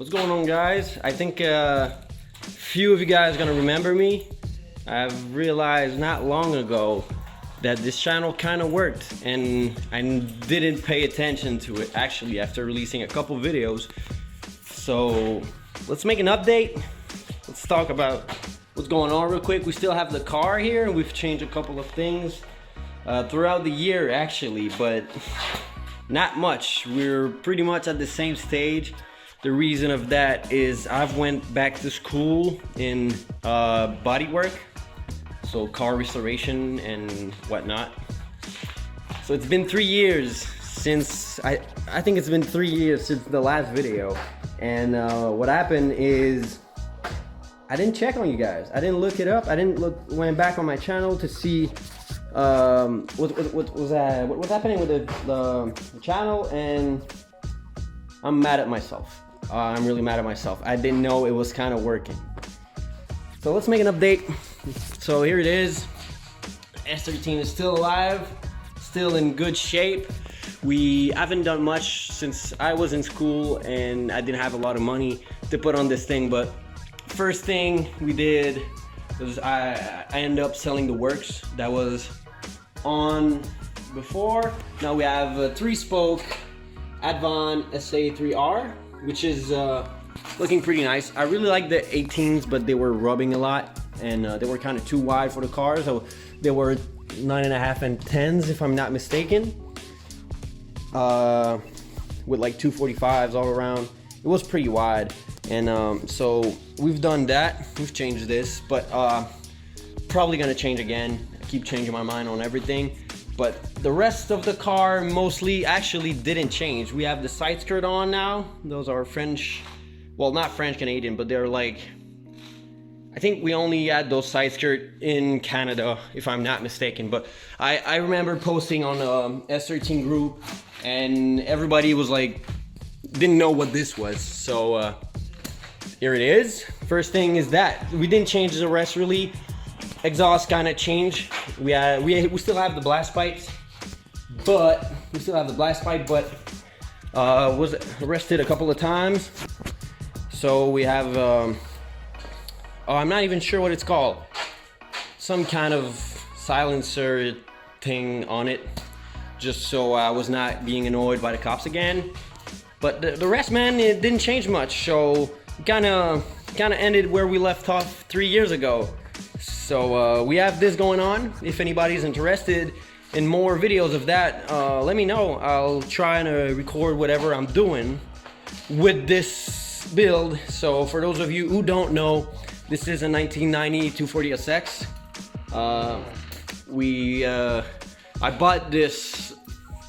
What's going on, guys? I think few of you guys are gonna remember me. I've realized not long ago that this channel kind of worked and I didn't pay attention to it actually after releasing a couple videos. So let's make an update. Let's talk about what's going on real quick. We still have the car here and we've changed a couple of things throughout the year actually, but not much. We're pretty much at the same stage. The reason of that is I've went back to school in bodywork, so car restoration and whatnot. So it's been 3 years since I think it's been 3 years since the last video, and what happened is I didn't check on you guys. I didn't look it up. I didn't went back on my channel to see what was happening with the channel, and I'm mad at myself. I'm really mad at myself. I didn't know it was kind of working. So let's make an update. So here it is. S13 is still alive, still in good shape. We haven't done much since I was in school and I didn't have a lot of money to put on this thing, but first thing we did was I ended up selling the works that was on before. Now we have a 3-spoke Advan SA3R, which is looking pretty nice. I really like the 18s, but they were rubbing a lot and they were kind of too wide for the car, so they were 9.5 and 10s if I'm not mistaken, with like 245s all around. It was pretty wide, and so we've done that. We've changed this, but probably gonna change again. I keep changing my mind on everything, but the rest of the car mostly actually didn't change. We have the side skirt on now. Those are French, well, not French Canadian, but they're like, I think we only had those side skirt in Canada if I'm not mistaken. But I remember posting on S13 group and everybody was like, didn't know what this was. So here it is. First thing is that we didn't change the rest really. Exhaust kind of changed. We still have the blast pipes, but was arrested a couple of times. So we have I'm not even sure what it's called. Some kind of silencer thing on it, just so I was not being annoyed by the cops again. But the rest, man, it didn't change much. So kind of ended where we left off 3 years ago. So we have this going on. If anybody's interested in more videos of that, let me know. I'll try to record whatever I'm doing with this build. So for those of you who don't know, this is a 1990 240SX. I bought this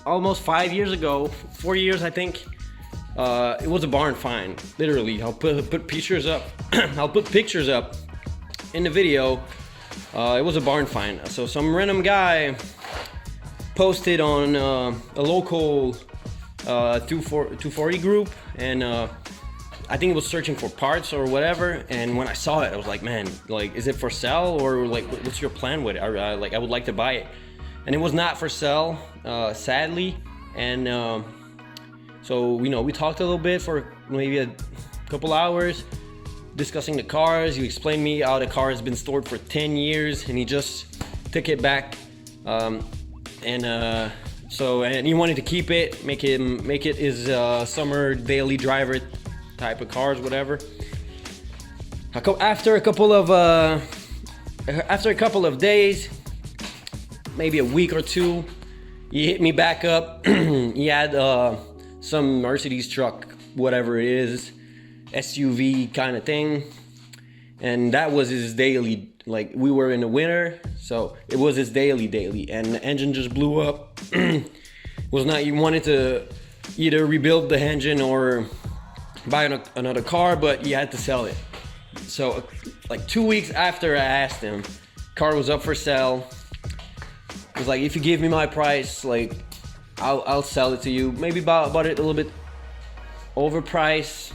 almost 5 years ago, 4 years I think. It was a barn find, literally. I'll put pictures up. I'll put pictures up in the video. It was a barn find. So some random guy posted on a local 240 group, and I think it was searching for parts or whatever. And when I saw it, I was like, man, like, is it for sale, or like, what's your plan with it? I would like to buy it. And it was not for sale, sadly. And so we talked a little bit for maybe a couple hours, discussing the cars. You explained me how the car has been stored for 10 years and he just took it back, and he wanted to keep it, make it his summer daily driver type of cars, whatever. After a couple of days, maybe a week or two, he hit me back up. He had some Mercedes truck, whatever it is, SUV kind of thing, and that was his daily. Like, we were in the winter, so it was his daily, and the engine just blew up. He wanted to either rebuild the engine or buy another car, but he had to sell it. So like 2 weeks after I asked him, car was up for sale. It was like, if you give me my price, like, I'll sell it to you. Maybe bought it a little bit overpriced.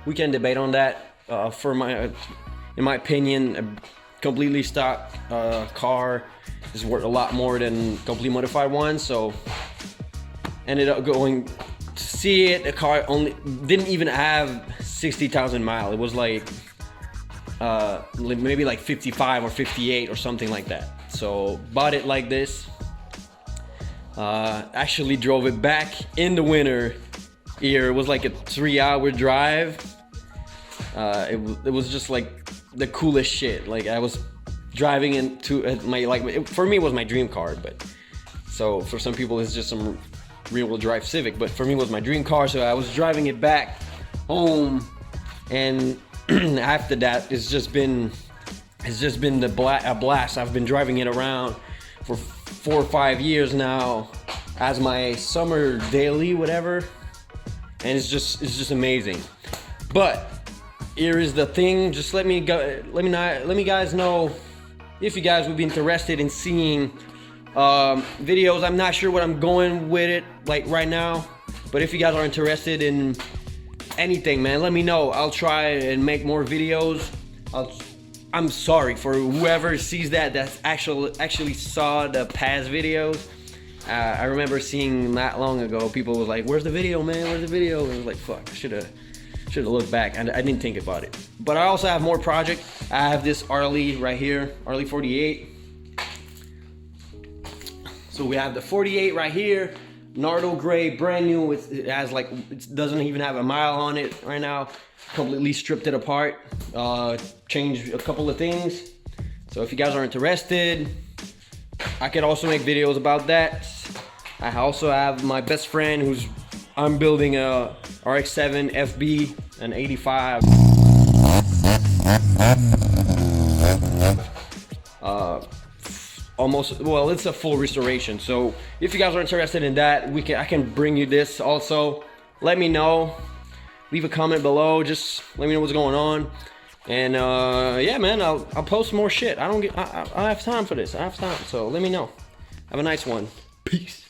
We can debate on that. In my opinion, a completely stock car is worth a lot more than completely modified one. So ended up going to see it, the car only didn't even have 60,000 miles. It was like maybe like 55 or 58 or something like that. So bought it like this. Actually drove it back in the winter here. It was like a 3-hour drive. It was just like the coolest shit. Like I was driving into for me it was my dream car, but so for some people it's just some rear-wheel drive Civic, but for me it was my dream car. So I was driving it back home, and after that it's just been a blast. I've been driving it around for 4 or 5 years now as my summer daily, whatever, and it's just amazing. But here is the thing. Just let me guys know if you guys would be interested in seeing videos. I'm not sure what I'm going with it like right now, but if you guys are interested in anything, man, let me know. I'll try and make more videos. I'm sorry for whoever sees that's actually saw the past videos. I remember seeing not long ago, people was like, "Where's the video, man? Where's the video?" And I was like, "Fuck, I should have looked back." I didn't think about it. But I also have more projects. I have this Harley right here, Harley 48. So we have the 48 right here, Nardo Gray, brand new. It has like, it doesn't even have a mile on it right now. Completely stripped it apart, changed a couple of things. So if you guys are interested, I could also make videos about that. I also have my best friend I'm building a RX-7 FB, an 85. It's a full restoration. So if you guys are interested in that, I can bring you this also. Let me know. Leave a comment below. Just let me know what's going on. And yeah, man, I'll post more shit. I have time for this. I have time. So let me know. Have a nice one. Peace.